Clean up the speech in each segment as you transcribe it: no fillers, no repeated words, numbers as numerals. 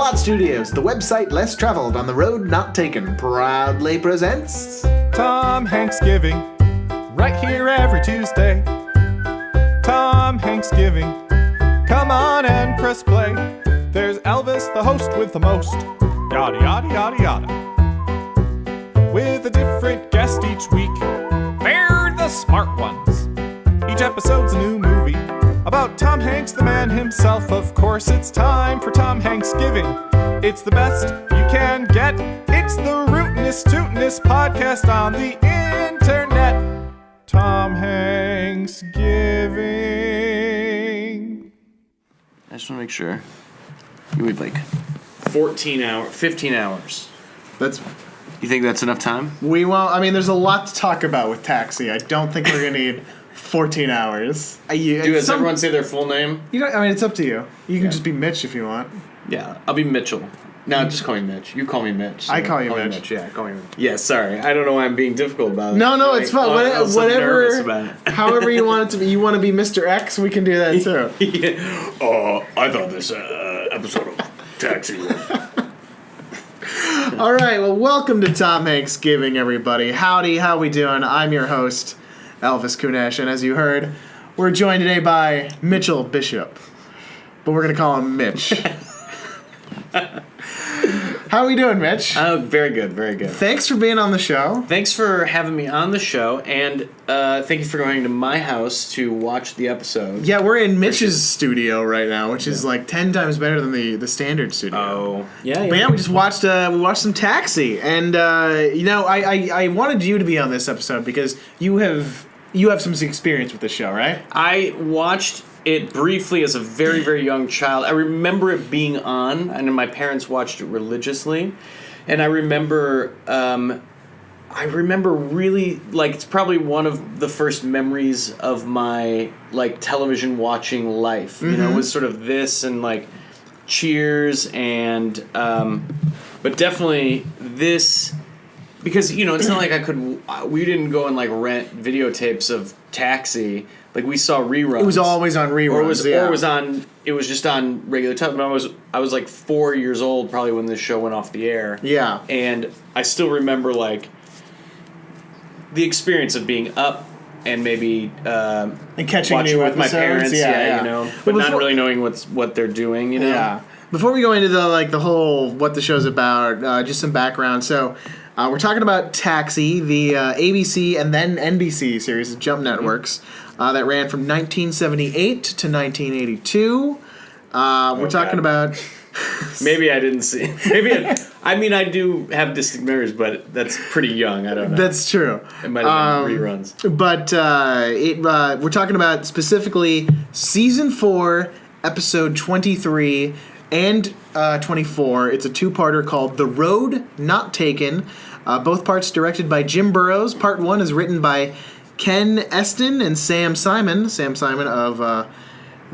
Splot Studios, the website less traveled on the road not taken, proudly presents TomHanksgiving, right here every Tuesday. TomHanksgiving, come on and press play. There's Elvis, the host with the most, yada yada yada yada. With a different guest each week, they're the smart ones. Each episode's a new movie about Tom Hanks, the man himself. Of course, it's time for TomHanksgiving. It's the best you can get. It's the rootinest, tootinest podcast on the internet. TomHanksgiving. I just want to make sure. You need like 15 hours. You think that's enough time? There's a lot to talk about with Taxi. I don't think we're going to need 14 hours. Does everyone say their full name? It's up to you. You can just be Mitch if you want. Yeah, I'll be Mitchell. No, just call me Mitch. You call me Mitch. So I call you Mitch. Yeah, call me Mitch. Yeah, sorry. I don't know why I'm being difficult about it. No, it's fine. Whatever. About it. However you want it to be. You want to be Mr. X, we can do that too. Yeah. I thought this episode of Taxi was... All right, well, welcome to TomHanksgiving, everybody. Howdy, how we doing? I'm your host, Elvis Kunesh, and as you heard, we're joined today by Mitchell Bisschop, but we're going to call him Mitch. How we doing, Mitch? Very good, very good. Thanks for being on the show. Thanks for having me on the show, and thank you for going to my house to watch the episode. Yeah, we're in Mitch's studio right now, which is like 10 times better than the standard studio. Oh, yeah. But yeah, we just watched some Taxi, and I wanted you to be on this episode because you have some experience with the show, right? I watched it briefly as a very, very young child. I remember it being on, and my parents watched it religiously. And I remember really, it's probably one of the first memories of my, television watching life. Mm-hmm. It was sort of this and, Cheers and, but definitely this, because, it's not like we didn't go and, rent videotapes of Taxi. We saw reruns. It was always on reruns. It was just on regular time. I was 4 years old probably when this show went off the air. Yeah. And I still remember the experience of being up and maybe and catching watching new with my episodes. parents, but not really knowing what they're doing, Yeah. Before we go into the whole what the show's about, just some background. So, we're talking about Taxi, the ABC and then NBC series of Jump Networks that ran from 1978 to 1982. We're talking about... Maybe I didn't see... I do have distinct memories, but that's pretty young. I don't know. That's true. It might have been reruns. But we're talking about specifically Season 4, Episode 23 and 24. It's a two-parter called The Road Not Taken. Both parts directed by Jim Burrows. Part 1 is written by Ken Eston and Sam Simon. Sam Simon of The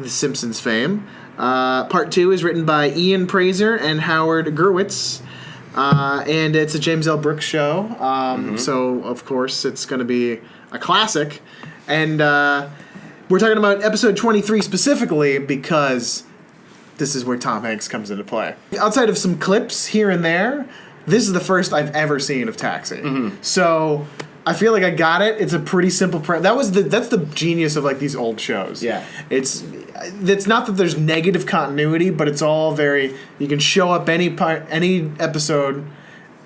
Simpsons fame. Part 2 is written by Ian Praiser and Howard Gerwitz. And it's a James L. Brooks show. So, of course, it's going to be a classic. And we're talking about episode 23 specifically because this is where Tom Hanks comes into play. Outside of some clips here and there, this is the first I've ever seen of Taxi. Mm-hmm. So I feel like I got it. It's a pretty simple that's the genius of these old shows. Yeah. It's not that there's negative continuity, but it's all very, you can show up any episode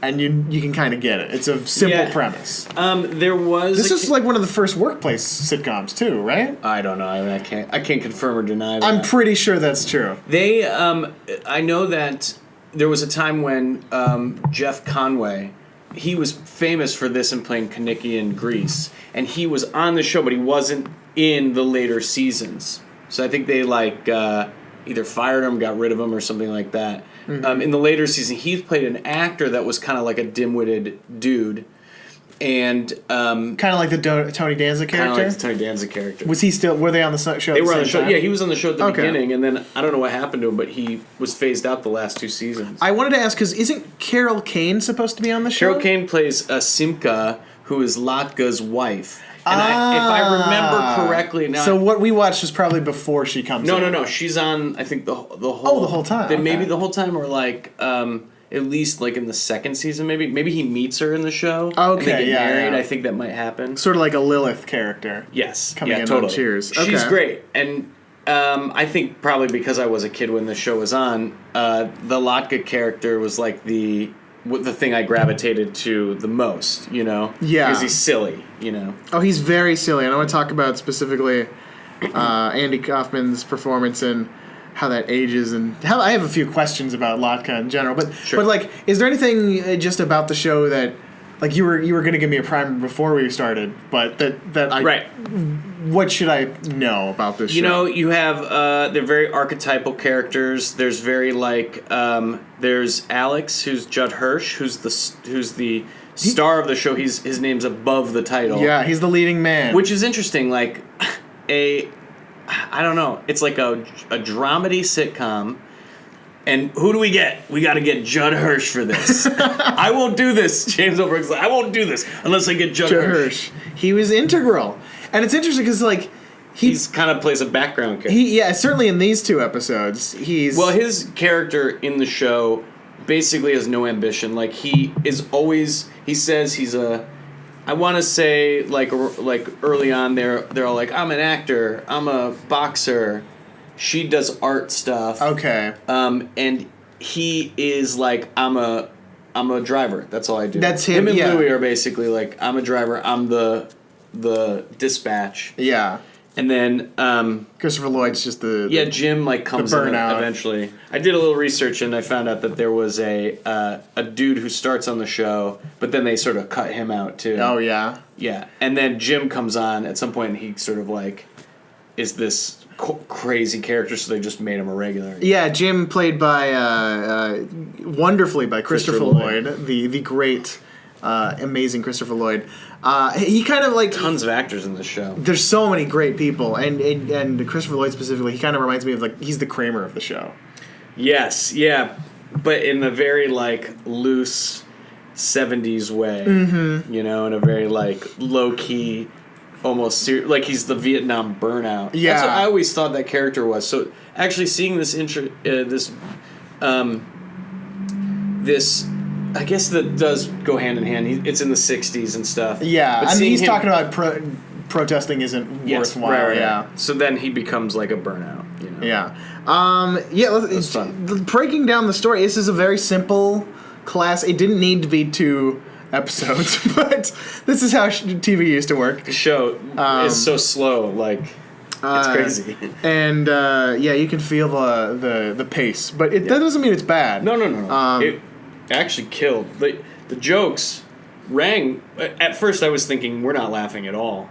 and you can kind of get it. It's a simple premise. This is one of the first workplace sitcoms too, right? I don't know. I can't confirm or deny that. I'm pretty sure that's true. They I know that there was a time when Jeff Conway, he was famous for this and playing Kaniki in Grease, and he was on the show, but he wasn't in the later seasons. So I think they either fired him, got rid of him, or something like that. Mm-hmm. In the later season, he played an actor that was kind of like a dim-witted dude, and kind of like the Tony Danza character. Kind of like the Tony Danza character. Was he still? Were they on the show? They were on the show. Time? Yeah, he was on the show at the beginning, and then I don't know what happened to him, but he was phased out the last 2 seasons. I wanted to ask because isn't Carol Kane supposed to be on the show? Carol Kane plays Simka, who is Latka's wife. And if I remember correctly, now so what we watched was probably before she comes. No. She's on. I think the whole. The whole time. Then maybe the whole time, or like at least like in the second season, maybe he meets her in the show. Okay, and they get married. yeah. I think that might happen. Sort of like a Lilith character. Yes, coming in totally. on Cheers. Okay. She's great, and I think probably because I was a kid when the show was on, the Latka character was like the thing I gravitated to the most. You know, Yeah. because he's silly. You know. Oh, he's very silly, and I want to talk about specifically Andy Kaufman's performance and how that ages, and how I have a few questions about Latka in general. But Sure. but like, is there anything just about the show that like you were going to give me a primer before we started, but that I Right. What should I know about this show? You know, you have they're very archetypal characters. There's very like there's Alex, who's Judd Hirsch, who's the star of the show. His name's above the title. Yeah, he's the leading man. Which is interesting. Like I don't know. It's like a dramedy sitcom. And who do we get? We got to get Judd Hirsch for this. I won't do this. James O'Brien's like, I won't do this unless I get Judd Hirsch. He was integral, and it's interesting because like He's kind of plays a background character. yeah, certainly in these two episodes, he's Well, his character in the show basically has no ambition. Like he says he's a. I want to say like early on they're all like, I'm an actor, I'm a boxer. She does art stuff. Okay. And he is like, I'm a driver. That's all I do. That's him, and yeah. Louie are basically like, I'm a driver. I'm the dispatch. Yeah. And then Christopher Lloyd's just the Jim like comes in burnout. eventually. I did a little research and I found out that there was a dude who starts on the show, but then they sort of cut him out too. Oh yeah. Yeah, and then Jim comes on at some point and he sort of like is this crazy character, so they just made him a regular. Yeah, Jim played by wonderfully by Christopher Lloyd, the great, amazing Christopher Lloyd. He kind of like Tons of actors in this show. there's so many great people, and Christopher Lloyd specifically, he kind of reminds me of like he's the Kramer of the show. Yes, yeah, but in a very like loose 70s way. Mm-hmm. You know, in a very like low key. Almost like he's the Vietnam burnout. Yeah, that's what I always thought that character was. So actually seeing this this I guess that does go hand in hand. It's in the 60s and stuff. Yeah, but I mean he's him, talking about protesting isn't worthwhile. Right. Yeah. So then he becomes like a burnout. You know? Yeah. Breaking down the story. This is a very simple class. It didn't need to be 2 episodes, but this is how TV used to work. The show is so slow, like it's crazy. And you can feel the pace, but that doesn't mean it's bad. No. It actually killed. The jokes rang. At first, I was thinking we're not laughing at all,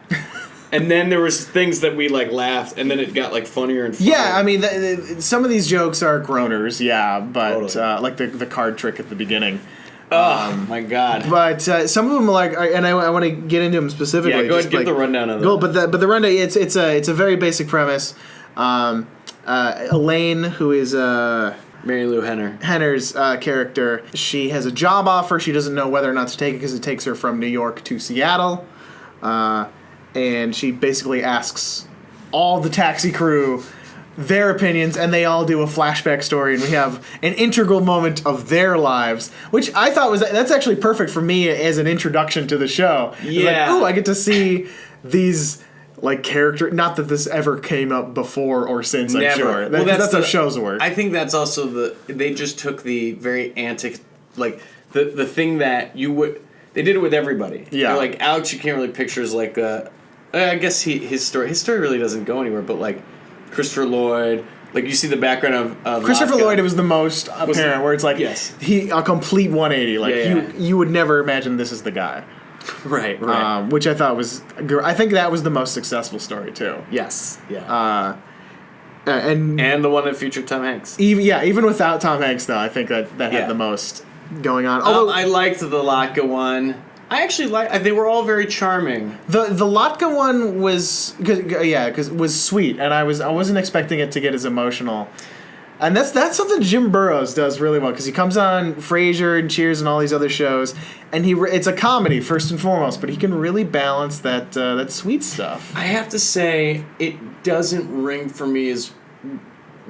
and then there was things that we like laughed, and then it got like funnier and funnier. Yeah, I mean, some of these jokes are groaners, yeah, but Totally. like the card trick at the beginning. Oh my god! But some of them are like, and I want to get into them specifically. Yeah, go ahead, just give like, the rundown of Go, that. but the rundown, it's a very basic premise. Elaine, who is Mary Lou Henner's character, she has a job offer. She doesn't know whether or not to take it because it takes her from New York to Seattle, and she basically asks all the taxi crew their opinions, and they all do a flashback story, and we have an integral moment of their lives, which I thought that's actually perfect for me as an introduction to the show. Yeah. Like, ooh, I get to see these like character. Not that this ever came up before or since. Never. I'm sure. Well, That's how shows work. I think that's also they just took the very antic, like the thing that they did it with everybody. Yeah. They're like Alex, you can't really picture as like I guess his story really doesn't go anywhere, but like Christopher Lloyd, like you see the background of Christopher Latka. Lloyd was the most apparent, where it's like yes. he a complete 180. Like Yeah. you would never imagine this is the guy. Right. Which I thought was, I think that was the most successful story too. Yes. Yeah. And the one that featured Tom Hanks. even without Tom Hanks though, I think that had the most going on. Although I liked the Latka one. I actually they were all very charming. the Latka one was was sweet, and I wasn't expecting it to get as emotional. And that's something Jim Burrows does really well, because he comes on Frasier and Cheers and all these other shows, and it's a comedy first and foremost, but he can really balance that sweet stuff. I have to say, it doesn't ring for me as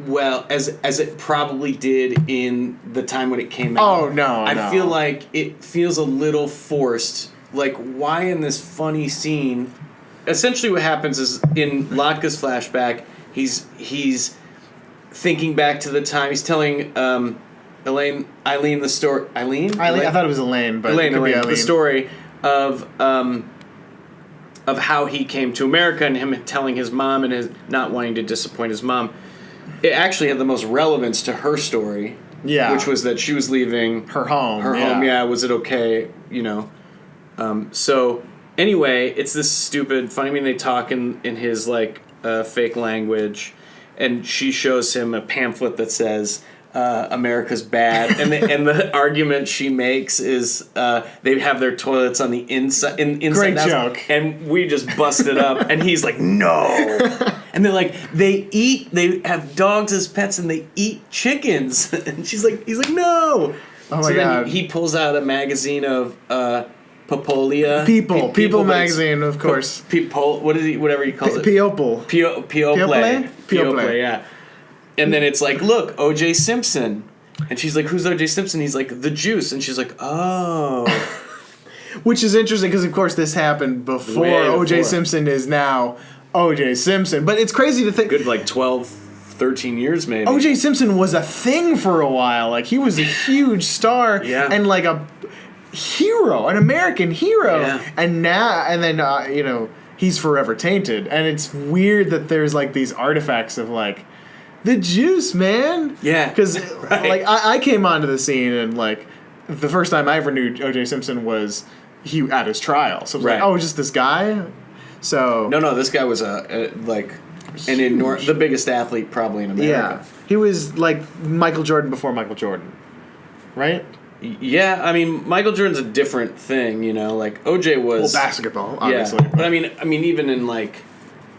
well as it probably did in the time when it came out. Oh, no, I feel like it feels a little forced. Like, why in this funny scene? Essentially what happens is, in Latka's flashback, he's thinking back to the time, he's telling Eileen the story. Eileen? I thought it was Elaine, but Elaine, it could be Eileen. the story of how he came to America and him telling his mom and his not wanting to disappoint his mom. It actually had the most relevance to her story. Yeah. Which was that she was leaving her home. Her home, yeah. Was it okay? So anyway, it's this stupid funny. I mean, they talk in his fake language, and she shows him a pamphlet that says America's bad, and the argument she makes is they have their toilets on the inside. Great joke. And we just busted up, and he's like, no. And they're like, they have dogs as pets, and they eat chickens. And he's like, no. Oh my so God. then he pulls out a magazine of Papolia. People magazine, of course. Whatever he calls it. People. People, yeah. And then it's like, look, O.J. Simpson. And she's like, who's O.J. Simpson? He's like, the juice. And she's like, oh. Which is interesting because, of course, this happened before O.J. Simpson is now O.J. Simpson. But it's crazy to think. Good, 12, 13 years maybe. O.J. Simpson was a thing for a while. Like, he was a huge star. Yeah. And, like, a hero, an American hero. Yeah. And then, he's forever tainted. And it's weird that there's, like, these artifacts of, like, the juice, man. Yeah. Because, right. like, I came onto the scene and, like, the first time I ever knew O.J. Simpson was at his trial. So it was right. like, just this guy? So... No, this guy was the biggest athlete probably in America. Yeah. He was, like, Michael Jordan before Michael Jordan. Right? Yeah, I mean, Michael Jordan's a different thing, like, O.J. was... Well, basketball, obviously. Yeah, but I mean, even in, like...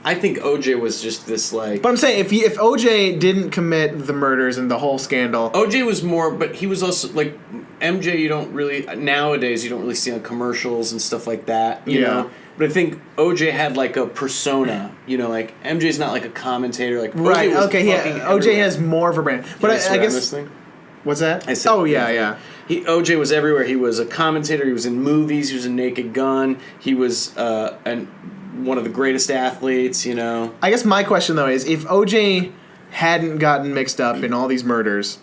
I think O.J. was just this, like... But I'm saying, if O.J. didn't commit the murders and the whole scandal... O.J. was more... But he was also, like... MJ, you don't really... Nowadays, you don't really see on commercials and stuff like that, you know? But I think O.J. had, like, a persona, like... MJ's not, like, a commentator, like... Right, okay, yeah. O.J. has more of a brand. But I guess... This thing? What's that? I said, yeah. O.J. was everywhere. He was a commentator. He was in movies. He was in Naked Gun. He was one of the greatest athletes, I guess my question, though, is if O.J. hadn't gotten mixed up in all these murders,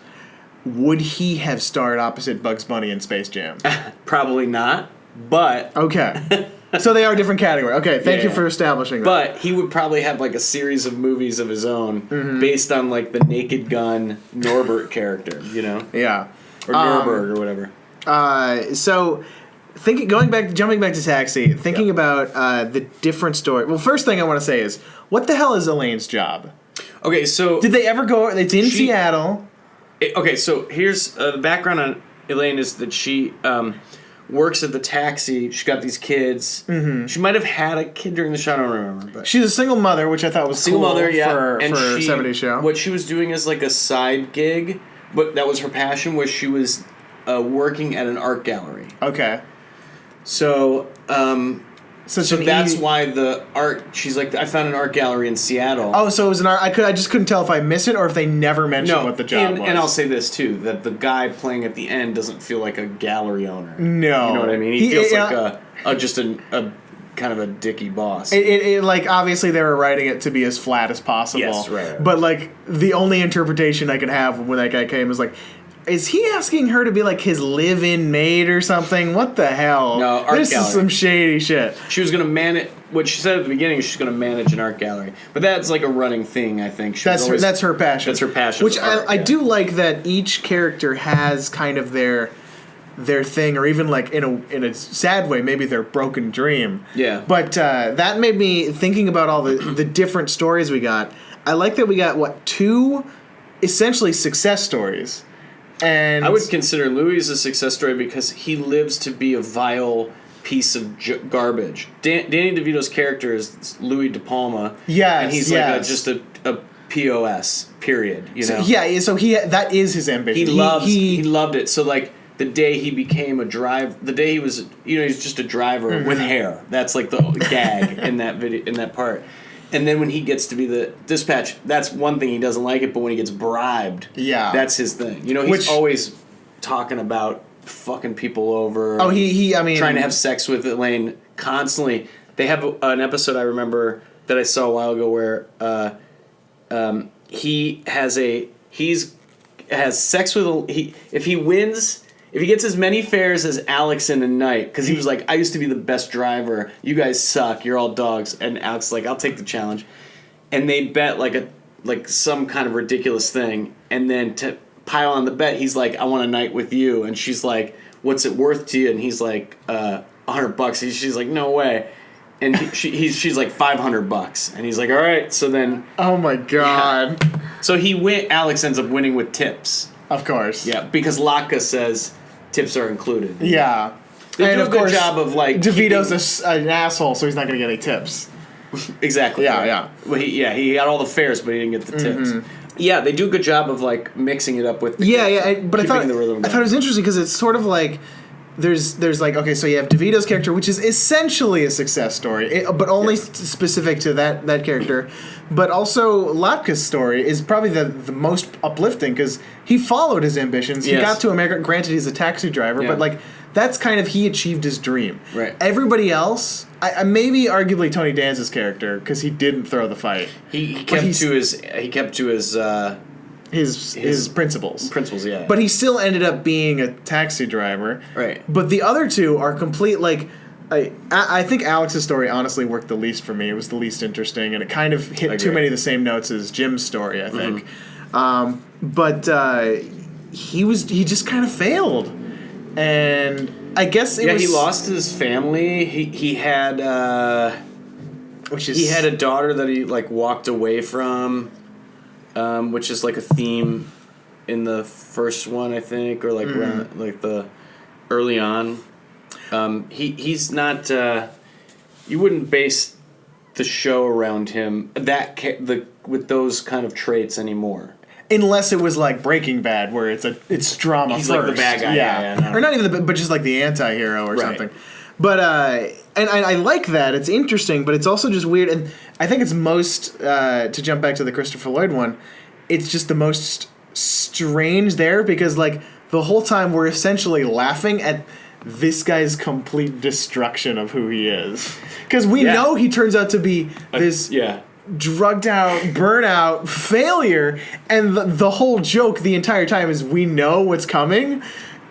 would he have starred opposite Bugs Bunny in Space Jam? Probably not, but... Okay. So they are different category. Okay, thank you for establishing that. But he would probably have, like, a series of movies of his own based on, like, the Naked Gun Norbert character, Yeah. Or Nuremberg or whatever. So... jumping back to Taxi, thinking about the different story. Well, first thing I want to say is, what the hell is Elaine's job? Okay, so... Did they ever go... It's in Seattle. Okay, so here's the background on Elaine is that she works at the taxi. She's got these kids. Mm-hmm. She might have had a kid during the show. I don't remember. But she's a single mother, which I thought was single cool mother, yeah. for a 70s show. What she was doing is like a side gig, but that was her passion, was she was working at an art gallery. Okay. So that's why the art. She's like, I found an art gallery in Seattle. Oh, so it was an art. I just couldn't tell if I missed it or if they never mentioned what the job was. And I'll say this too: that the guy playing at the end doesn't feel like a gallery owner. No, you know what I mean. He feels like just a kind of a dicky boss. It like obviously they were writing it to be as flat as possible. Yes, right. But like the only interpretation I could have when that guy came was like, is he asking her to be like his live-in maid or something? What the hell? No, art this gallery. Is some shady shit. She was going to manage. What she said at the beginning is she's going to manage an art gallery, but that's like a running thing. I think that's her passion. That's her passion. Which I do like that each character has kind of their thing, or even like in a sad way, maybe their broken dream. Yeah. But that made me thinking about all the different stories we got. I like that we got two essentially success stories. And I would consider Louis a success story because he lives to be a vile piece of garbage. Danny DeVito's character is Louis De Palma. Yes, and he's like just a POS. Period. You know. So that is his ambition. He loved it. So like the day he became a driver, the day he was he's just a driver with hair. That's like the gag in that video, in that part. And then when he gets to be the dispatch, that's one thing he doesn't like it. But when he gets bribed, that's his thing. He's always talking about fucking people over. Oh, I mean, trying to have sex with Elaine constantly. They have an episode I remember that I saw a while ago where he has sex with if he wins. If he gets as many fares as Alex in a night, because he was like, I used to be the best driver. You guys suck. You're all dogs. And Alex is like, I'll take the challenge. And they bet like some kind of ridiculous thing. And then to pile on the bet, he's like, I want a night with you. And she's like, what's it worth to you? And he's like, $100. She's like, no way. And she's like $500. And he's like, all right. So then. Oh my God. Yeah. So Alex ends up winning with tips. Of course. Yeah, because Latka says tips are included. Yeah. They do a good job of like. DeVito's an asshole, so he's not going to get any tips. Exactly. Yeah, right. yeah. Well, he got all the fares, but he didn't get the tips. Yeah, they do a good job of like mixing it up with. But I thought it was interesting because it's sort of like there's like, okay, so you have DeVito's character, which is essentially a success story, but only specific to that character. But also Latka's story is probably the most uplifting because he followed his ambitions. He got to America. Granted, he's a taxi driver, but like that's kind of he achieved his dream. Right. Everybody else, maybe arguably Tony Danza's character because he didn't throw the fight. He kept to his principles. Principles, yeah. But he still ended up being a taxi driver. Right. But the other two are complete, like, I think Alex's story honestly worked the least for me. It was the least interesting, and it kind of hit too many of the same notes as Jim's story, I think. But he just kind of failed. And I guess it was... he lost his family. He had... he had a daughter that he, like, walked away from... which is like a theme in the first one, I think, or like around, like the early on. He's not. You wouldn't base the show around him with those kind of traits anymore. Unless it was like Breaking Bad, where it's drama. He's first. like the bad guy, no. Or not even but just like the anti-hero or something. But and I like that. It's interesting, but it's also just weird. And I think it's most to jump back to the Christopher Lloyd one. It's just the most strange there because like the whole time we're essentially laughing at this guy's complete destruction of who he is because we know he turns out to be this drugged out, burnout failure, and the whole joke the entire time is we know what's coming.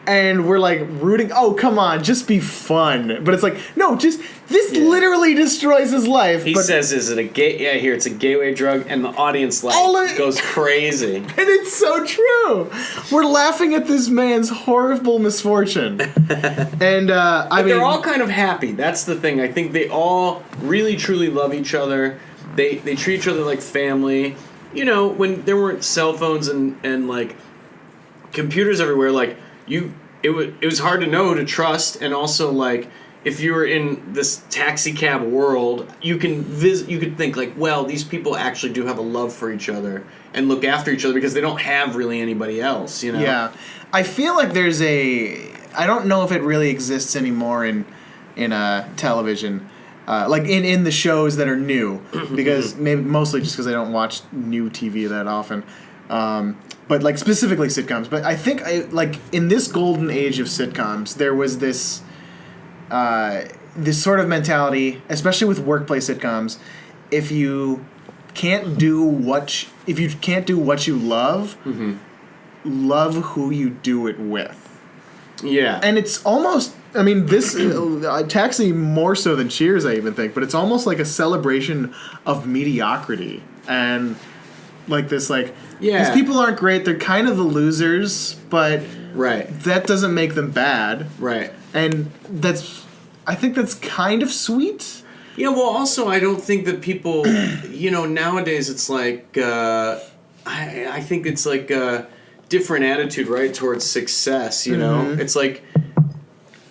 And we're like rooting. Oh, come on, just be fun. But it's like, no, this literally destroys his life. He says, "Is it a here it's a gateway drug," and the audience goes crazy. And it's so true. We're laughing at this man's horrible misfortune. And but they're all kind of happy. That's the thing. I think they all really truly love each other. They treat each other like family. When there weren't cell phones and like computers everywhere, like. It was hard to know who to trust, and also like if you were in this taxi cab world, you could think like, well, these people actually do have a love for each other and look after each other because they don't have really anybody else, Yeah, I feel like there's I don't know if it really exists anymore in television, like in the shows that are new, because maybe mostly just because I don't watch new TV that often. But like specifically sitcoms. But I think like in this golden age of sitcoms, there was this sort of mentality, especially with workplace sitcoms. If you can't do what you love, love who you do it with. Yeah, and it's almost. I mean, this Taxi more so than Cheers, I even think. But it's almost like a celebration of mediocrity and like this like. Yeah. These people aren't great. They're kind of the losers, but that doesn't make them bad. Right. And I think that's kind of sweet. Yeah, well, also, I don't think that people, nowadays it's like, I think it's like a different attitude, right, towards success, It's like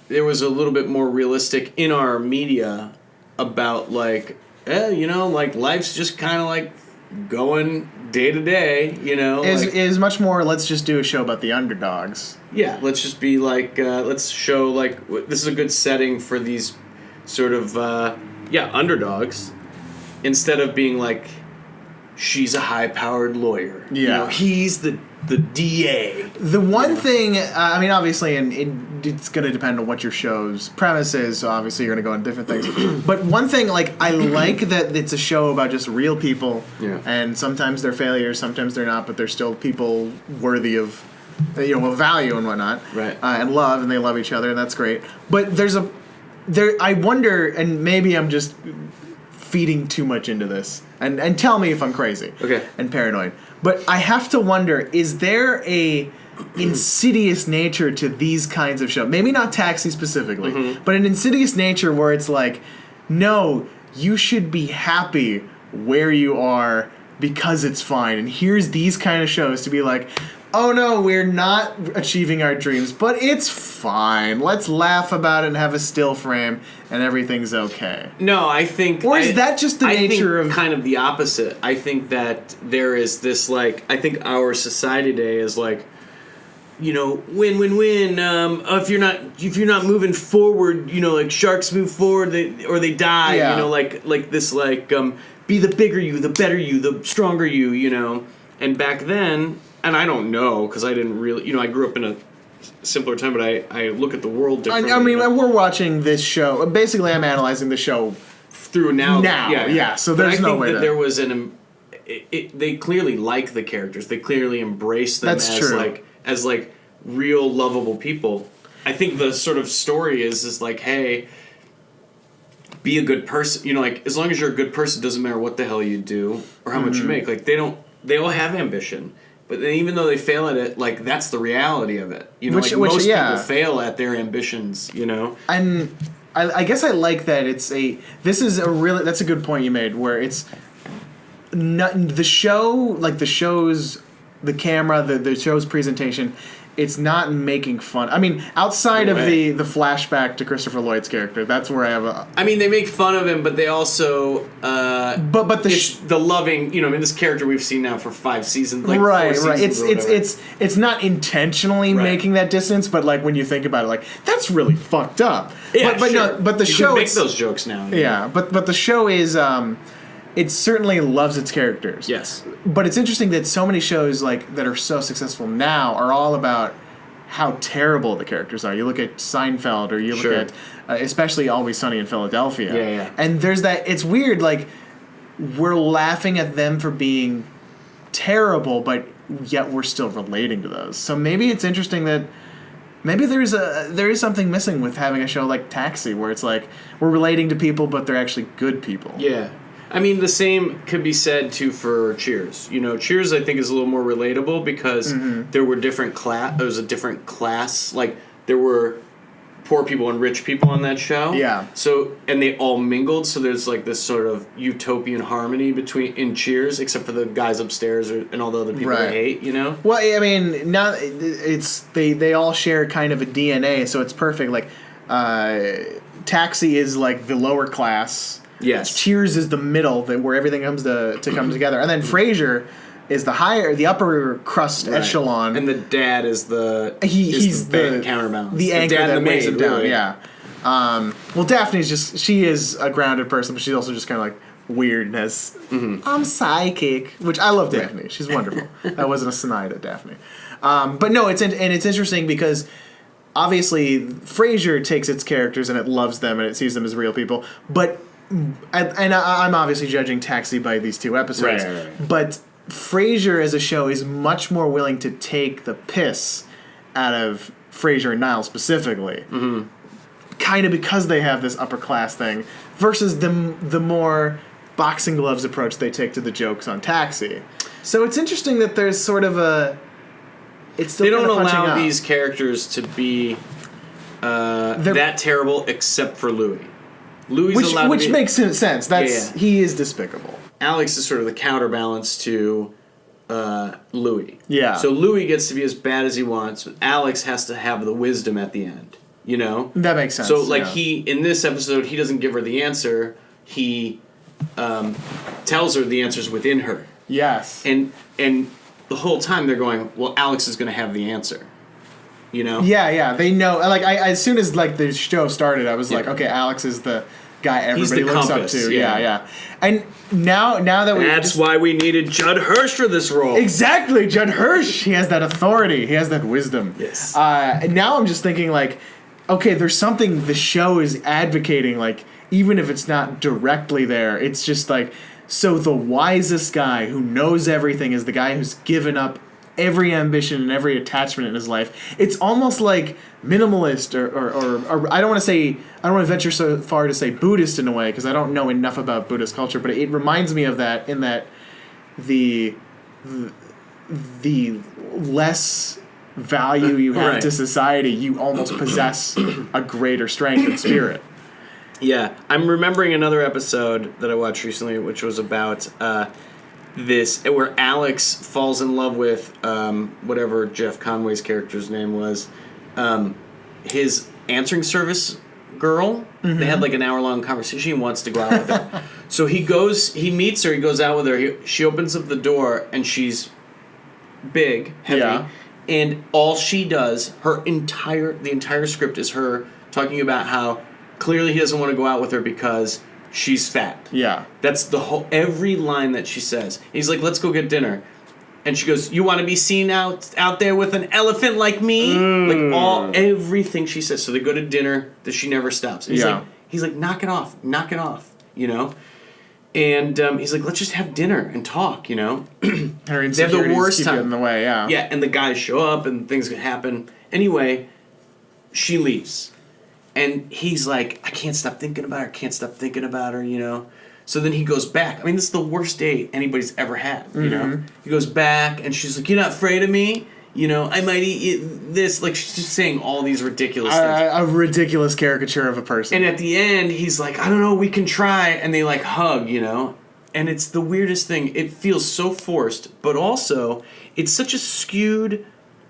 there was a little bit more realistic in our media about like, like life's just kind of like going day to day, you know. Is much more, let's just do a show about the underdogs. Yeah, let's just be like, let's show, like, this is a good setting for these sort of, underdogs, instead of being like, she's a high-powered lawyer. Yeah. You know, he's the DA. The one thing, I mean, obviously, and it's going to depend on what your show's premise is, so obviously you're going to go on different things. But one thing, like, I like that it's a show about just real people, and sometimes they're failures, sometimes they're not, but they're still people worthy of, of value and whatnot. Right. And love, and they love each other, and that's great. But I wonder, and maybe I'm just feeding too much into this, and tell me if I'm crazy and paranoid. But I have to wonder, is there a insidious nature to these kinds of shows? Maybe not Taxi specifically, but an insidious nature where it's like, no, you should be happy where you are because it's fine. And here's these kind of shows to be like, oh no, we're not achieving our dreams, but it's fine. Let's laugh about it and have a still frame, and everything's okay. No, I think... Or is that just the nature of... kind of the opposite. I think that there is this, like... I think our society today is like, win, win, win. If you're not moving forward, like sharks move forward, or they die. Yeah. Like this, like, be the bigger you, the better you, the stronger you, And back then... And I don't know, because I didn't really... I grew up in a simpler time, but I look at the world differently. I mean, we're watching this show. Basically, I'm analyzing the show through now. Yeah. So there's no way there was they clearly like the characters. They clearly embrace them as real lovable people. I think the sort of story is like, hey, be a good person. As long as you're a good person, doesn't matter what the hell you do or how much you make. Like, they all have ambition. But then even though they fail at it, like, that's the reality of it. Most people fail at their ambitions, And I guess I like that that's a good point you made, where it's not, the show, like the camera, the show's presentation, it's not making fun. I mean, outside of the flashback to Christopher Lloyd's character, that's where I have a... I mean, they make fun of him, but they also... but the loving... this character we've seen now for 5 seasons. Like, right. 4 seasons It's not intentionally making that distance, but like when you think about it, like, that's really fucked up. Yeah, but sure. No, but the you show... make those jokes now. Yeah, but the show is... it certainly loves its characters. Yes. But it's interesting that so many shows that are so successful now are all about how terrible the characters are. You look at Seinfeld, or you look at especially Always Sunny in Philadelphia. Yeah. And there's that... It's weird, like, we're laughing at them for being terrible, but yet we're still relating to those. So maybe it's interesting that maybe there is something missing with having a show like Taxi, where it's like we're relating to people, but they're actually good people. Yeah. I mean, the same could be said, too, for Cheers. Cheers, I think, is a little more relatable because there were there was a different class. Like, there were poor people and rich people on that show. Yeah. So, and they all mingled, so there's, like, this sort of utopian harmony in Cheers, except for the guys upstairs and all the other people they hate, Well, I mean, now they all share kind of a DNA, so it's perfect. Like, Taxi is, like, the lower class. Yes. Cheers is the middle, where everything comes to come together, and then Frasier is the upper crust echelon, and the dad is he's the counterbalance, the anchor that weighs it down. Really. Yeah. Well, Daphne's she is a grounded person, but she's also just kind of like weird and has I'm psychic, which I love Daphne. She's wonderful. That wasn't a snide at Daphne, but no, it's interesting because obviously Frasier takes its characters and it loves them and it sees them as real people, but. And I'm obviously judging Taxi by these 2 episodes, but Frasier as a show is much more willing to take the piss out of Frasier and Niles specifically, kind of because they have this upper class thing, versus the more boxing gloves approach they take to the jokes on Taxi. So it's interesting that there's sort of it's still they don't kind of allow up. These characters to be that terrible, except for Louis. Which makes sense. He is despicable. Alex is sort of the counterbalance to Louis. Yeah. So Louis gets to be as bad as he wants, but Alex has to have the wisdom at the end. That makes sense. So in this episode, he doesn't give her the answer. He tells her the answer's within her. Yes. And the whole time they're going, well, Alex is going to have the answer. You know? Yeah. They know. Like, I as soon as like the show started, I was like, okay, Alex is the guy everybody looks compass, up to. yeah. Yeah. And now that we That's why we needed Judd Hirsch for this role. Exactly, Judd Hirsch. He has that authority. He has that wisdom. Yes. And now I'm just thinking like, okay, there's something the show is advocating. Like, even if it's not directly there, it's just like, so the wisest guy who knows everything is the guy who's given up every ambition and every attachment in his life. It's almost like minimalist or I don't want to venture so far to say Buddhist in a way because I don't know enough about Buddhist culture, but it reminds me of that in that the less value you have Right. to society, you almost possess a greater strength and spirit. Yeah, I'm remembering another episode that I watched recently, which was about this, where Alex falls in love with whatever Jeff Conway's character's name was, his answering service girl. Mm-hmm. They had like an hour-long conversation. He wants to go out with her. So he meets her, he goes out with her. She opens up the door, and she's big, heavy. Yeah. And all she does, the entire script is her talking about how clearly he doesn't want to go out with her because she's fat. Yeah. That's every line that she says. He's like, let's go get dinner. And she goes, you want to be seen out there with an elephant like me? Like everything she says. So they go to dinner that she never stops. And he's like, knock it off, you know? And he's like, let's just have dinner and talk, you know? Her they have the worst keep time. you in the way, yeah. Yeah, and the guys show up and things can happen. Anyway, she leaves. And he's like, I can't stop thinking about her, you know? So then he goes back. I mean, this is the worst date anybody's ever had, you know? He goes back, and she's like, you're not afraid of me? You know, I might eat this. Like, she's just saying all these ridiculous things. A ridiculous caricature of a person. And at the end, he's like, I don't know, we can try. And they, like, hug, you know? And it's the weirdest thing. It feels so forced, but also, it's such a skewed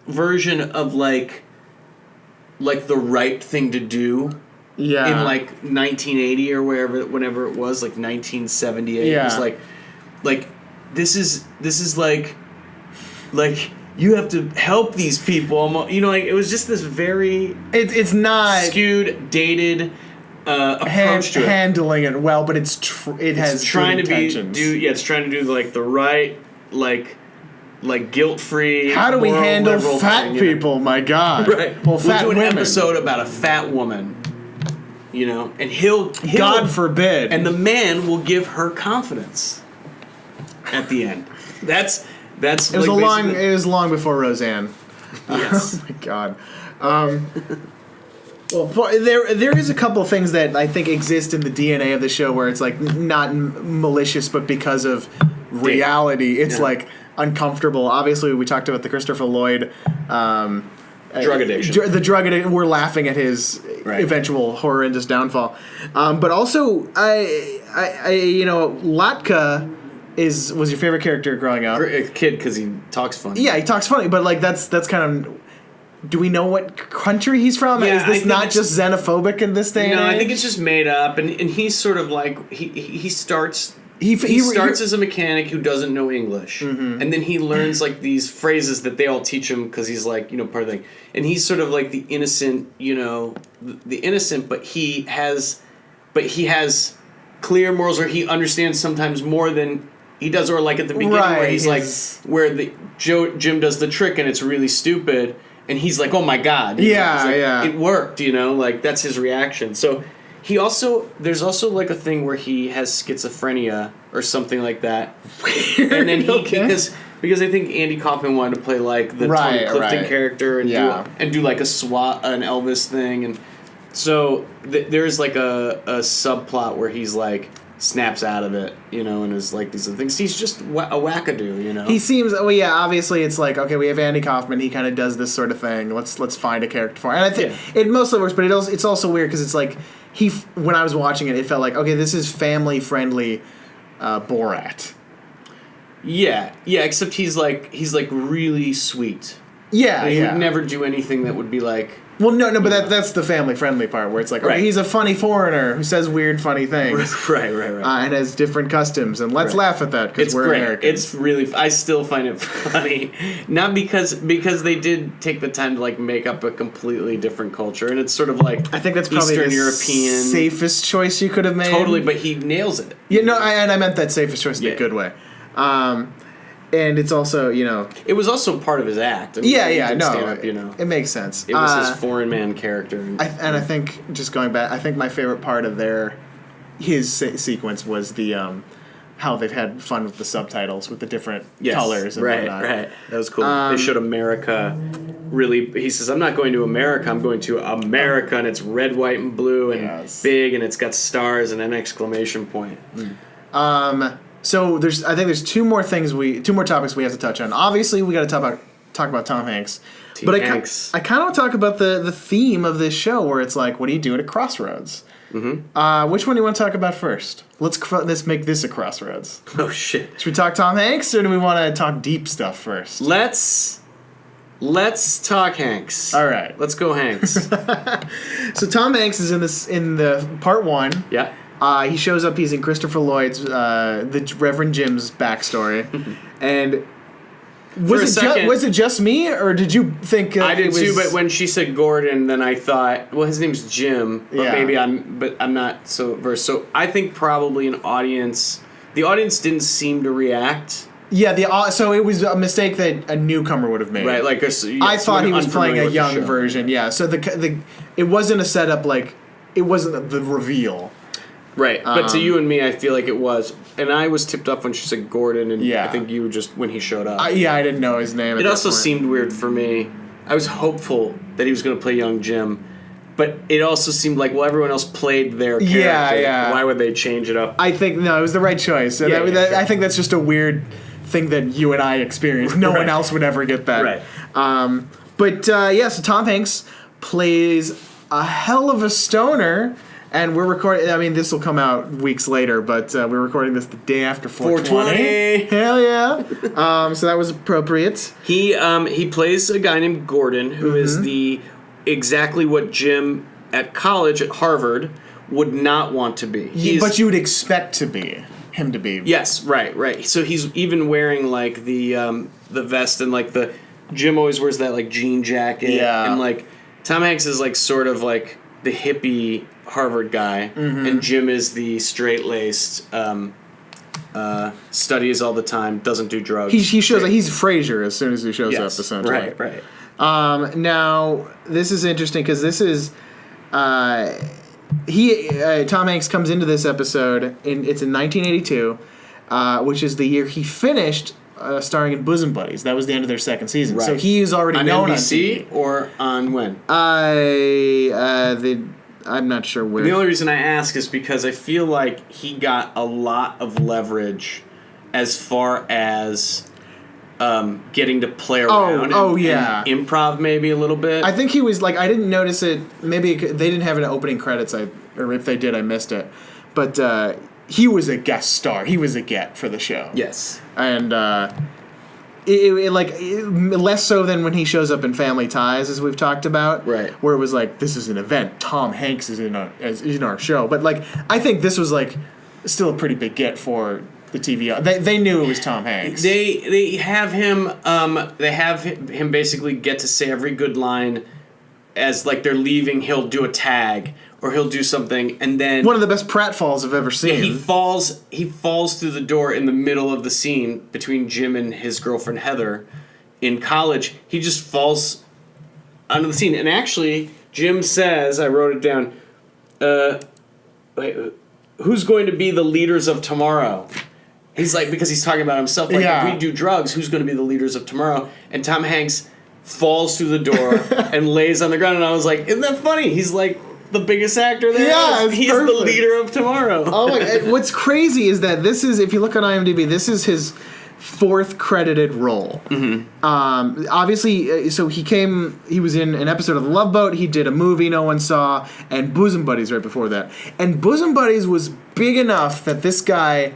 version of, like the right thing to do. Yeah. In like 1980 or whenever it was, like 1978. Yeah. It was like this is like you have to help these people. You know, like it was just this very it's not skewed, dated approach to it. Handling it well, but it has trying good to intentions. it's trying to do like the right like guilt-free. How do we handle fat thing, people? My God. Right. Well, fat we'll do an women. episode about a fat woman. You know, and he'll God forbid. And the man will give her confidence at the end. That's it was it was long before Roseanne. Yes. Oh my God. Well, there is a couple things that I think exist in the DNA of the show where it's like not malicious, but because of reality, it's like uncomfortable. Obviously, we talked about the Christopher Lloyd. Drug addiction. The drug addiction. We're laughing at his eventual horrendous downfall. But also, Latka was your favorite character growing up. Kid, because he talks funny. Yeah, he talks funny, but like that's kind of. Do we know what country he's from? Yeah, Is this not just xenophobic in this day? No, and age? I think it's just made up, and he's sort of like he starts. He starts as a mechanic who doesn't know English, and then he learns like these phrases that they all teach him because he's like part of the thing, and he's sort of like the innocent, the innocent, but he has clear morals, or he understands sometimes more than he does, or like at the beginning where he's like where Jim does the trick and it's really stupid, and he's like, oh my God, it worked, like that's his reaction. So. There's also like a thing where he has schizophrenia or something like that. Weird. And then because I think Andy Kaufman wanted to play like the Tony Clifton character and do like an Elvis thing, and so there's like a subplot where he's like snaps out of it, and is like these other things. He's just a wackadoo, He seems. Oh yeah, obviously it's like okay, we have Andy Kaufman. He kind of does this sort of thing. Let's find a character for him. And I think it mostly works, but it's also weird because it's like. When I was watching it, it felt like, okay, this is family-friendly Borat. Yeah, except he's like really sweet. Yeah, He yeah. would never do anything that would be like. Well, no, but that's the family-friendly part where it's like, okay, Right. he's a funny foreigner who says weird, funny things. Right. And has different customs, and let's laugh at that because It's we're great. Americans. It's really. I still find it funny, not because they did take the time to like make up a completely different culture, and it's sort of like I think that's probably Eastern the European, safest choice you could have made. totally. But he nails it. Yeah, no, and I meant that safest choice in Yeah. a good way. And it's also, It was also part of his act. I mean, he did stand up, it makes sense. It was his foreign man character. I think just going back, I think my favorite part of his sequence was the how they've had fun with the subtitles with the different colors and whatnot. Right. That was cool. They showed America. Really, he says, "I'm not going to America. I'm going to America," and it's red, white, and blue, and big, and it's got stars and an exclamation point. So I think there's two more topics we have to touch on. Obviously, we got to talk about Tom Hanks. Hanks. I kind of want to talk about the theme of this show, where it's like, what do you do at a crossroads? Mm-hmm. Which one do you want to talk about first? Let's make this a crossroads. Oh shit! Should we talk Tom Hanks, or do we want to talk deep stuff first? Let's talk Hanks. All right. Let's go Hanks. So Tom Hanks is in the part one. Yeah. He shows up. He's in Christopher Lloyd's, the Reverend Jim's backstory, and was it just me, or did you think I did too? But when she said Gordon, then I thought, well, his name's Jim, but maybe I'm not so versed. So I think probably the audience didn't seem to react. Yeah, so it was a mistake that a newcomer would have made. Right, like I thought he was playing a young version. Yeah, so it wasn't a setup, like it wasn't the reveal. Right, but to you and me, I feel like it was. And I was tipped off when she said Gordon, and Yeah. I think you just, when he showed up. I didn't know his name. It also seemed weird for me. I was hopeful that he was going to play young Jim, but it also seemed like, well, everyone else played their character. Yeah. Why would they change it up? I think, no, it was the right choice. And Sure. I think that's just a weird thing that you and I experienced. No one else would ever get that. Right. So Tom Hanks plays a hell of a stoner. And we're recording. I mean, this will come out weeks later, but we're recording this the day after 420. Hell yeah! So that was appropriate. He plays a guy named Gordon, who is exactly what Jim at college at Harvard would not want to be. But you would expect him to be. Yes, right. So he's even wearing like the vest and like Jim always wears that like jean jacket. Yeah. And like Tom Hanks is like sort of like the hippie Harvard guy, and Jim is the straight-laced, studies all the time, doesn't do drugs. He shows like he's Frasier as soon as he shows up, essentially. Right. Now this is interesting because this is Tom Hanks comes into this episode it's in 1982, which is the year he finished starring in Bosom Buddies. That was the end of their second season. Right. So he is already on known NBC on TV. or on when? I'm not sure where. The only reason I ask is because I feel like he got a lot of leverage as far as getting to play around. And improv maybe a little bit. I think he was like, I didn't notice it. Maybe they didn't have an opening credits, or if they did, I missed it. But he was a guest star. He was a get for the show. Yes. And less so than when he shows up in Family Ties, as we've talked about. Right. Where it was like, this is an event. Tom Hanks is in our show. But like, I think this was like still a pretty big get for the TV. They knew it was Tom Hanks. They have him. They have him basically get to say every good line as like they're leaving. He'll do a tag or he'll do something, and then one of the best pratfalls I've ever seen. Yeah, he falls through the door in the middle of the scene between Jim and his girlfriend Heather in college. He just falls onto the scene, and actually Jim says, I wrote it down. Who's going to be the leaders of tomorrow? He's like, because he's talking about himself. Like, if we do drugs, who's going to be the leaders of tomorrow? And Tom Hanks falls through the door and lays on the ground, and I was like, isn't that funny? He's like the biggest actor there is. He's perfect. The leader of tomorrow. Oh my! What's crazy is that this is, if you look on IMDb, this is his fourth credited role. Obviously, so he was in an episode of The Love Boat. He did a movie no one saw, and Bosom Buddies right before that. And Bosom Buddies was big enough that this guy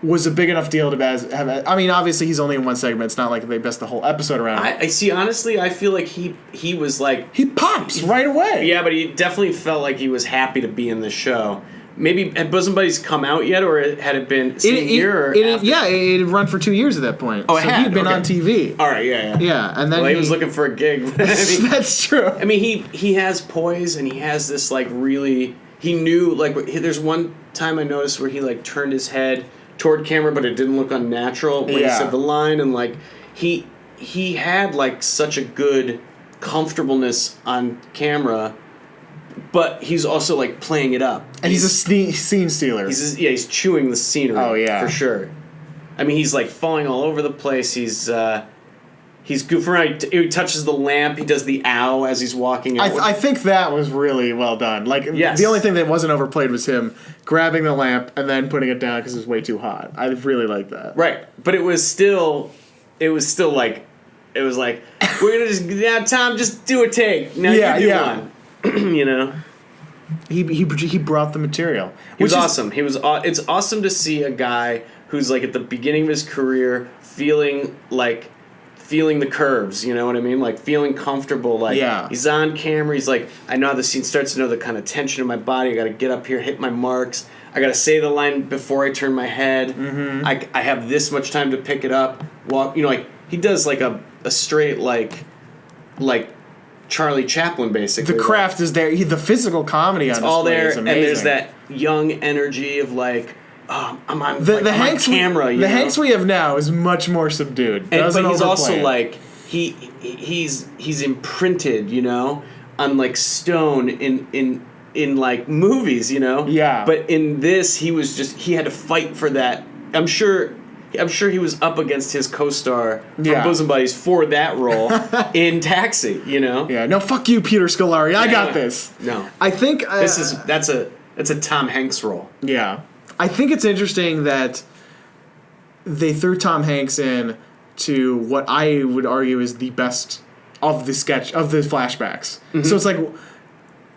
was a big enough deal to have. I mean, obviously he's only in one segment. It's not like they best the whole episode around him. I see. Honestly, I feel like he was like He pops right away. Yeah, but he definitely felt like he was happy to be in the show. Maybe had Bosom Buddies come out yet, or had it been same year? Or after? Yeah, it had run for 2 years at that point. Oh, it so had? he'd been on TV. All right, yeah. Yeah, and then he was looking for a gig. That's true. I mean, he has poise, and he has this like really. He knew like there's one time I noticed where he like turned his head toward camera, but it didn't look unnatural when he said the line, and like he had like such a good comfortableness on camera, but he's also like playing it up, and he's a scene stealer. He's chewing the scenery. Oh yeah, for sure. I mean, he's like falling all over the place. He's goofing around. He touches the lamp. He does the ow as he's walking. I think that was really well done. Like the only thing that wasn't overplayed was him grabbing the lamp and then putting it down because it was way too hot. I really liked that. Right, but it was still like, we're gonna just now, Tom, just do a take. Now you do one. You know. He brought the material. He was awesome. It's awesome to see a guy who's like at the beginning of his career feeling the curves, you know what I mean? Like feeling comfortable, like he's on camera, he's like, I know how the scene starts, to know the kind of tension in my body, I gotta get up here, hit my marks, I gotta say the line before I turn my head, I have this much time to pick it up, walk, you know, like, he does like a straight, like Charlie Chaplin, basically. The craft is there, the physical comedy on display all there, is amazing. And there's that young energy of like, I'm on Hanks camera. The Hanks we have now is much more subdued. But he's also like he's imprinted, you know, on like stone in like movies, you know. Yeah. But in this, he had to fight for that. I'm sure he was up against his co-star from Bosom Buddies for that role in Taxi, you know. Yeah. No, fuck you, Peter Scolari. I got this. No. I think that's a Tom Hanks role. Yeah. I think it's interesting that they threw Tom Hanks in to what I would argue is the best of the flashbacks. Mm-hmm. So it's like,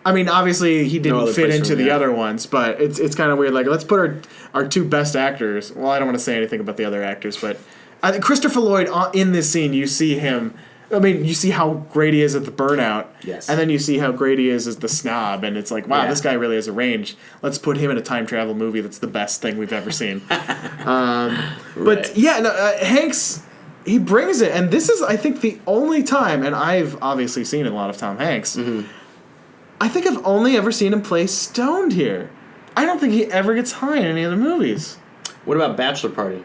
I mean, obviously he didn't fit into the other ones, but it's kind of weird. Like, let's put our two best actors. Well, I don't want to say anything about the other actors, but I think Christopher Lloyd in this scene, you see him. I mean, you see how great he is at the burnout, and then you see how great he is as the snob, and it's like, wow, this guy really has a range. Let's put him in a time travel movie that's the best thing we've ever seen. But yeah, Hanks, he brings it, and this is, I think, the only time, and I've obviously seen a lot of Tom Hanks, I think I've only ever seen him play stoned here. I don't think he ever gets high in any other movies. What about Bachelor Party?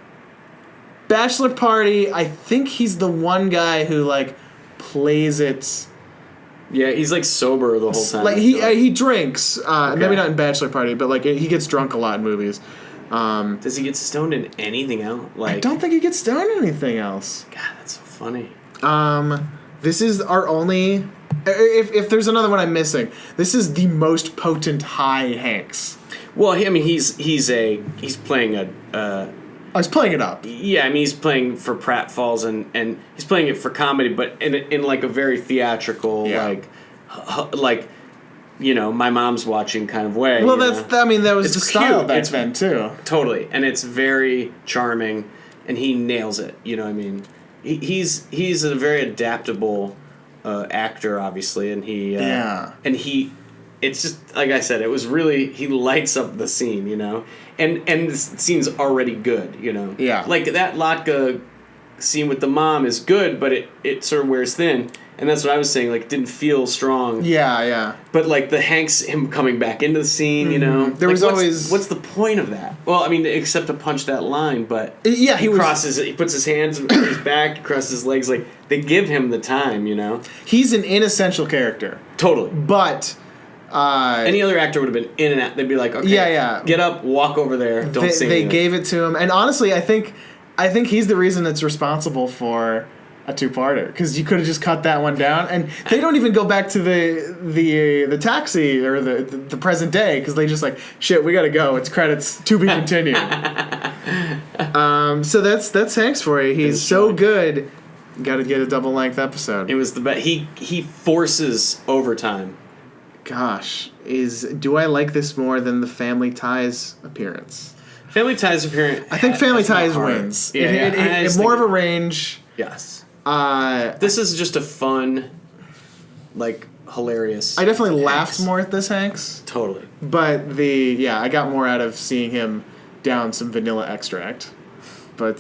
Bachelor Party, I think he's the one guy who like plays it. Yeah, he's like sober the whole time. Like he drinks, maybe not in Bachelor Party, but like he gets drunk a lot in movies. Does he get stoned in anything else? Like, I don't think he gets stoned in anything else. God, that's so funny. This is our only. If there's another one I'm missing, this is the most potent high Hanks. Well, I mean, he's playing I was playing it up. Yeah, I mean, he's playing for pratfalls and he's playing it for comedy, but in like a very theatrical, like, you know, my mom's watching kind of way. Well, that was the style back then too. Totally, and it's very charming, and he nails it. You know what I mean? He's a very adaptable actor, obviously, and it's just like I said, it was really, he lights up the scene, you know, and the scene's already good, you know. Yeah. Like that Latka scene with the mom is good, but it sort of wears thin, and that's what I was saying. Like, it didn't feel strong. Yeah. But like him coming back into the scene, you know, there was always what's the point of that? Well, I mean, except to punch that line, but he puts his hands on his back, he crosses his legs, like they give him the time, you know. He's an inessential character. Totally, but. Any other actor would have been in and out. They'd be like, okay, get up, walk over there, don't say anything. They gave it to him, and honestly, I think he's the reason it's responsible for a two-parter, because you could have just cut that one down, and they don't even go back to the taxi or the present day, because they just like, shit, we gotta go. It's credits to be continued. So that's Hanks for you. He's so good. Got to get a double-length episode. It was the best. He forces overtime. Gosh, do I like this more than the Family Ties appearance? Family Ties apparent. I think Family has more Ties heart. wins. Yeah, It's more of a range. Yes. I This is just a fun, like, hilarious. definitely Hanks. laughed more at this Hanks, Totally. but I got more out of seeing him down some vanilla extract. But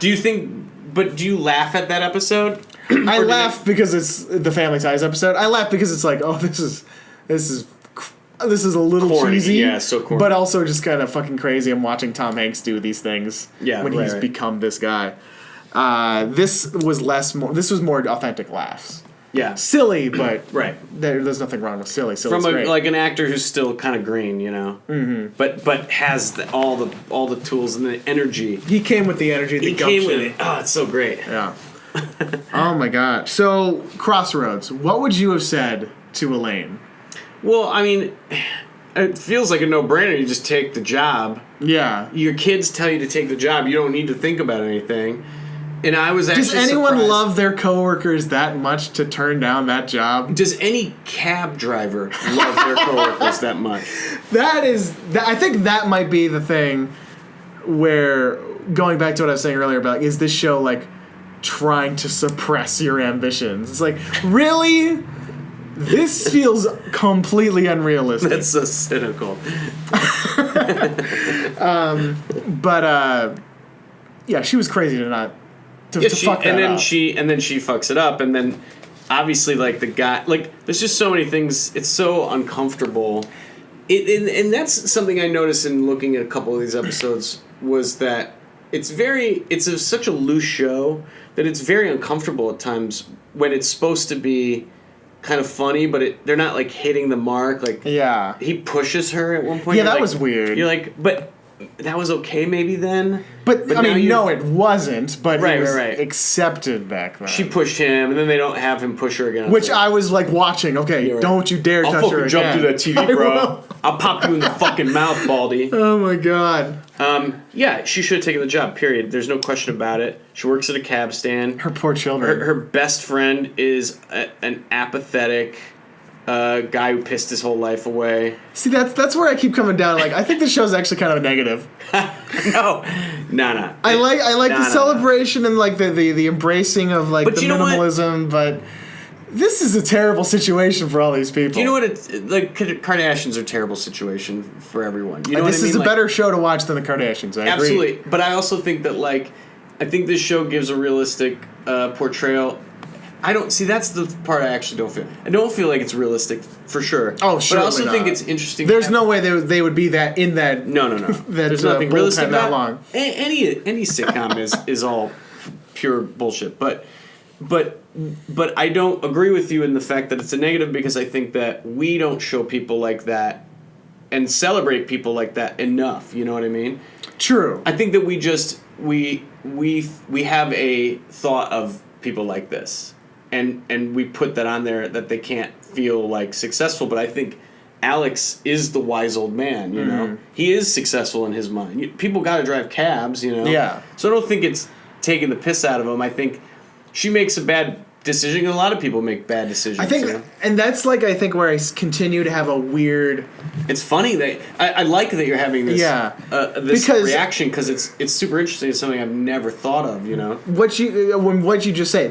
Do you laugh at that episode? I laugh because it's the Family Ties episode. I laugh because it's like, oh, this is a little Corny. cheesy, Yeah, so corny. but also just kind of fucking crazy. I'm watching Tom Hanks do these things when he's right. become this guy. This was more authentic laughs. Yeah. Silly, but Right. there's nothing wrong with silly. Silly's From great. like an actor who's still kind of green, you know, but has all the tools and the energy. He came with the energy, the He gumption. came with it. Oh, it's so great. Yeah. Oh my god. So, Crossroads, what would you have said to Elaine? Well, I mean, it feels like a no-brainer. You just take the job. Yeah. Your kids tell you to take the job. You don't need to think about anything. And I was actually Does anyone surprised. love their coworkers that much to turn down that job? Does any cab driver love their coworkers that much? I think that might be the thing where, going back to what I was saying earlier about, is this show like trying to suppress your ambitions? It's like, really? This feels completely unrealistic. That's so cynical. But yeah, she was crazy to not to fuck that and then up. she fucks it up, and then obviously like the guy, like there's just so many things. It's so uncomfortable. And that's something I noticed in looking at a couple of these episodes was that it's such a loose show that it's very uncomfortable at times when it's supposed to be kind of funny, but they're not like hitting the mark. Like Yeah. he pushes her at one point. Yeah, You're that like- was weird. You're like, but that was okay maybe then. But I now mean, you- no, it wasn't. But Right, it was right. accepted back then. She pushed him, and then they don't have him push her again. Which I was like watching. Okay, Yeah, right. don't you dare I'll touch her fucking jump again. through that TV, I bro. will. I'll pop you in the fucking mouth, Baldy. Oh my god. Yeah, she should have taken the job, period. There's no question about it. She works at a cab stand. Her poor children. Her best friend is an apathetic guy who pissed his whole life away. See, that's where I keep coming down. Like, I think this show's actually kind of negative. No. I like the No. celebration and like the embracing of like But the you know what? minimalism, but this is a terrible situation for all these people. Do you know what it's like? Kardashians are a terrible situation for everyone. You know this what I mean? is a Like, better show to watch than the Kardashians. I agree. absolutely. But I also think that I think this show gives a realistic portrayal. I don't see. That's the part I actually don't feel. I don't feel like it's realistic for sure. Oh, But I certainly also not. think it's interesting. There's no way they would be that in that. No. There's nothing bullpen realistic that about long. Any sitcom is all pure bullshit. But I don't agree with you in the fact that it's a negative because I think that we don't show people like that and celebrate people like that enough. You know what I mean? True. I think that we just we have a thought of people like this, and we put that on there that they can't feel like successful. But I think Alex is the wise old man. You know, he is successful in his mind. People got to drive cabs. You know. Yeah. So I don't think it's taking the piss out of him. I think she makes a bad decision. And a lot of people make bad decisions. I think, you know? and that's like I think where I continue to have a weird. It's funny that I like that you're having this this Because- reaction because it's super interesting. It's something I've never thought of. You know. What you just say,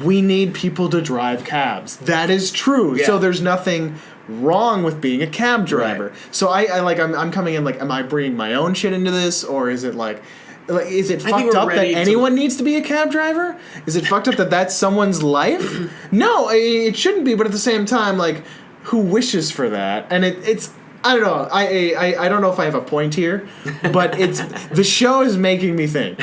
we need people to drive cabs. That is true. Yeah. So there's nothing wrong with being a cab driver. Right. So I'm coming in like, am I bringing my own shit into this, or is it like is it I think fucked we're up that ready to- anyone needs to be a cab driver? Is it fucked up that that's someone's life? No, it shouldn't be. But at the same time, like, who wishes for that? And it's. I don't know. I don't know if I have a point here, but the show is making me think.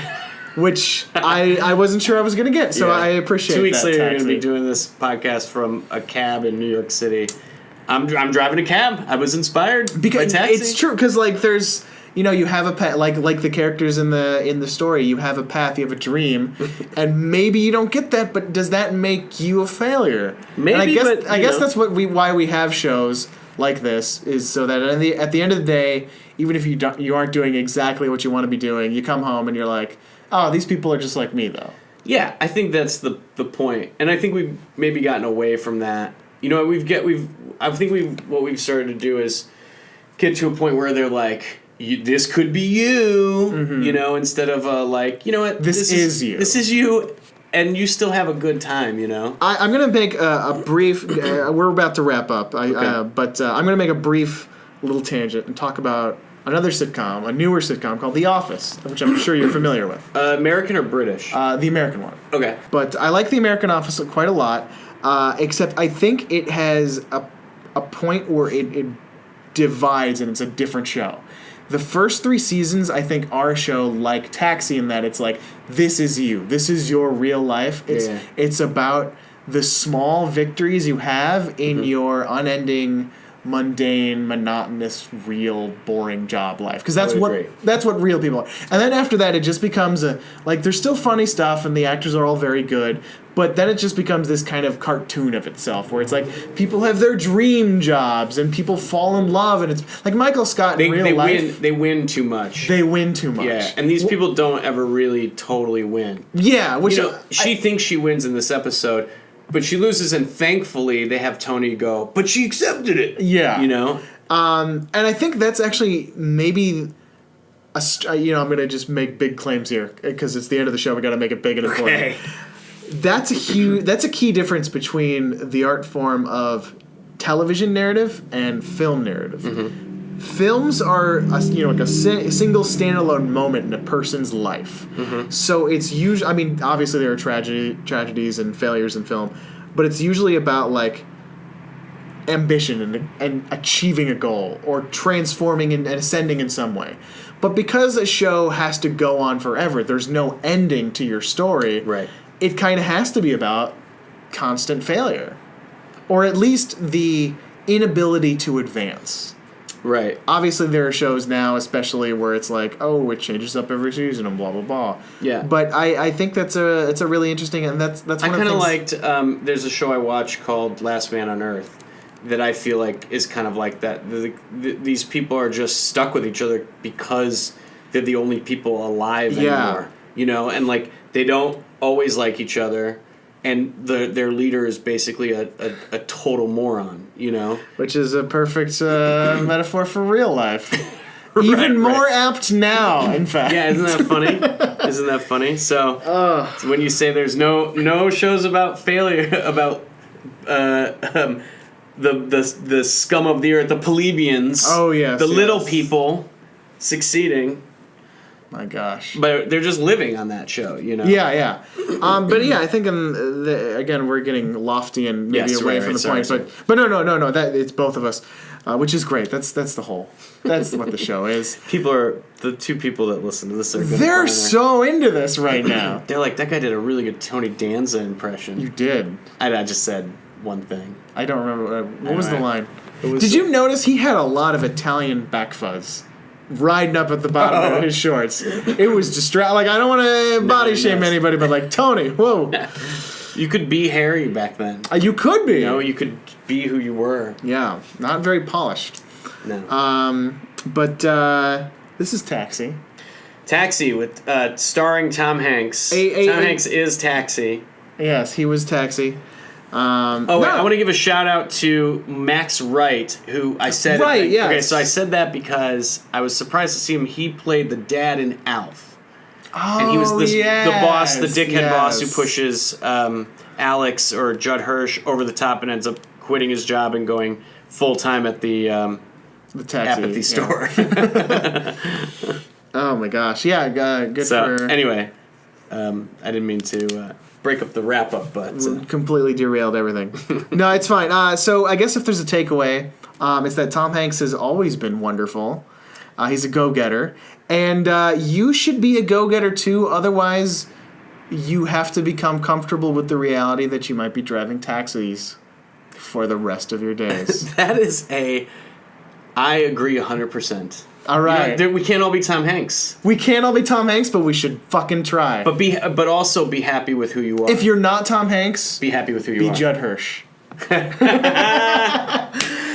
Which I wasn't sure I was going to get, so Yeah. I appreciate 2 weeks that, later, you're going to be Taxi. doing this podcast from a cab in New York City. I'm driving a cab. I was inspired by Because Taxi. it's true, because like there's you have a path, like the characters in the story, you have a path, you have a dream, and maybe you don't get that, but does that make you a failure? Maybe, and but, I you guess know. that's why we have shows like this, is so that at the end of the day, even if you aren't doing exactly what you want to be doing, you come home and you're like, oh, these people are just like me, though. Yeah, I think that's the point, and I think we've maybe gotten away from that. You know, what we've started to do is get to a point where they're like, this could be you, you know, instead of like, you know what, This is you. This is you, and you still have a good time, you know. I'm going to make a brief. We're about to wrap up, but I'm going to make a brief little tangent and talk about another sitcom, a newer sitcom called The Office, which I'm sure you're familiar with. American or British? The American one. Okay. But I like The American Office quite a lot, except I think it has a point where it divides and it's a different show. The first 3 seasons, I think, are a show like Taxi in that it's like, this is you. This is your real life. It's about the small victories you have in your unending, mundane, monotonous, real, boring job life. Because that's what real people are. And then after that, it just becomes there's still funny stuff and the actors are all very good, but then it just becomes this kind of cartoon of itself where it's like people have their dream jobs and people fall in love, and it's like Michael Scott in real life. They win too much. They win too much. Yeah, and these people don't ever really totally win. Yeah, which she thinks she wins in this episode, but she loses, and thankfully they have Tony go, but she accepted it. Yeah. You know? And I think that's actually maybe I'm going to just make big claims here because it's the end of the show. We got to make it big and important. Okay. That's a key difference between the art form of television narrative and film narrative. Mm-hmm. Films are like a single standalone moment in a person's life. Mm-hmm. So it's usually, I mean, obviously there are tragedies and failures in film, but it's usually about like ambition and achieving a goal or transforming and ascending in some way. But because a show has to go on forever, there's no ending to your story. Right. It kind of has to be about constant failure, or at least the inability to advance. Right. Obviously, there are shows now, especially where it's like, oh, it changes up every season and blah blah blah. Yeah. But I think it's a really interesting, and that's one of the things. I kind of liked. There's a show I watch called Last Man on Earth that I feel like is kind of like that. These people are just stuck with each other because they're the only people alive anymore. You know, and like they don't always like each other, and their leader is basically a total moron, you know? Which is a perfect metaphor for real life. Even more apt now, in fact. Yeah, isn't that funny? Isn't that funny? So when you say there's no shows about failure, about the scum of the earth, the plebeians, the little people succeeding. My gosh. But they're just living on that show, you know? Yeah. But yeah, I think again we're getting lofty and maybe away from the point. But no, that it's both of us, which is great. That's what the show is. People are the 2 people that listen to this. They're so into this right now. They're like, that guy did a really good Tony Danza impression. You did. I just said one thing. I don't remember. What was the line? Did you notice he had a lot of Italian back fuzz? Riding up at the bottom of his shorts. It was like, I don't want to body shame anybody, but like, Tony, whoa. You could be Harry back then. You could be. You know, you could be who you were. Yeah, not very polished. No. But this is Taxi. Taxi with starring Tom Hanks. Tom Hanks is Taxi. Yes, he was Taxi. Wait, I want to give a shout out to Max Wright, who I said. Right, yeah. Okay, so I said that because I was surprised to see him. He played the dad in Alf. Oh, and he was the boss, the dickhead boss who pushes Alex or Judd Hirsch over the top and ends up quitting his job and going full time at the taxi, apathy store. Oh my gosh! Yeah, good for. Anyway, I didn't mean to break up the wrap up, but completely derailed everything. No, it's fine. So I guess if there's a takeaway, it's that Tom Hanks has always been wonderful. He's a go-getter, and you should be a go-getter too. Otherwise, you have to become comfortable with the reality that you might be driving taxis for the rest of your days. I agree 100%. All right. You know, we can't all be Tom Hanks. We can't all be Tom Hanks, but we should fucking try. But also be happy with who you are. If you're not Tom Hanks, be happy with who you are. Be Judd Hirsch.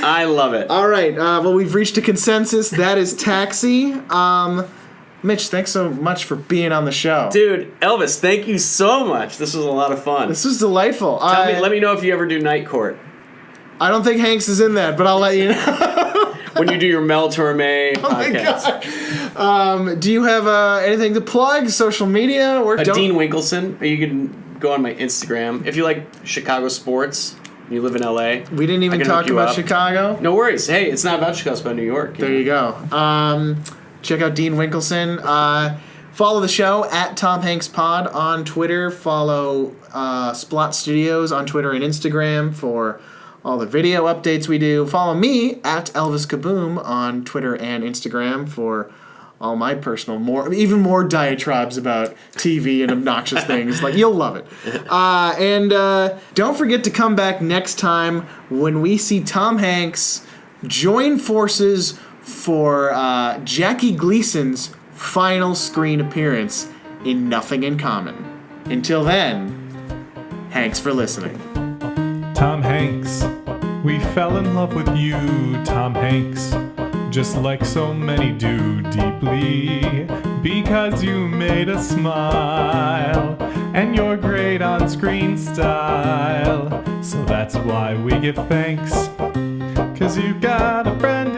I love it. All right. Well, we've reached a consensus. That is Taxi. Mitch, thanks so much for being on the show. Dude, Elvis, thank you so much. This was a lot of fun. This was delightful. Let me know if you ever do Night Court. I don't think Hanks is in that, but I'll let you know. when you do your Mel Torme podcast. Oh my God. Do you have anything to plug? Social media? Or Dean Winkleson. You can go on my Instagram. If you like Chicago sports, you live in LA. We didn't even talk about Chicago. No worries. Hey, it's not about Chicago, it's about New York. There you go. Check out Dean Winkleson. Follow the show at Tom Hanks Pod on Twitter. Follow Splot Studios on Twitter and Instagram for all the video updates we do. Follow me at Elvis Kaboom on Twitter and Instagram for all my personal, even more diatribes about TV and obnoxious things. Like, you'll love it. And don't forget to come back next time when we see Tom Hanks join forces for Jackie Gleason's final screen appearance in Nothing in Common. Until then, thanks for listening. Tom Hanks, we fell in love with you, Tom Hanks, just like so many do deeply, because you made us smile, and you're great on screen style, so that's why we give thanks, 'cause you got a friend